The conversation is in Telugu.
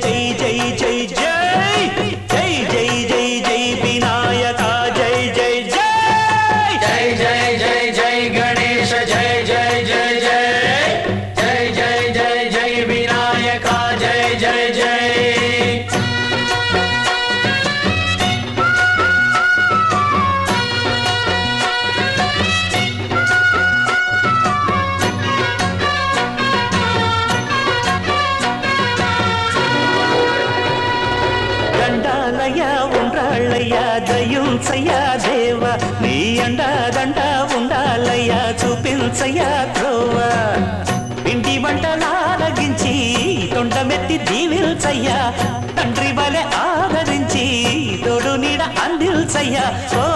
జై జై జై జై జై జై జై జై వినాయక జై జై జై జై జై జై జై గణేశ జై జై జై జై జై జై జై జై వినాయక జై జై జై దండాలయ్యా ఉండ్రాళ్ళయ్యా దయుంచయ్యా దేవ నీ అండాదండ ఉండాలయ్యా చూపించయ్యా త్రోవ పిండి వంటలారగించి తొండమెత్తి దీవిల్చయ్యా తండ్రి వలె ఆదరించి తోడు నీడ అందిల్చయ్యా ఓ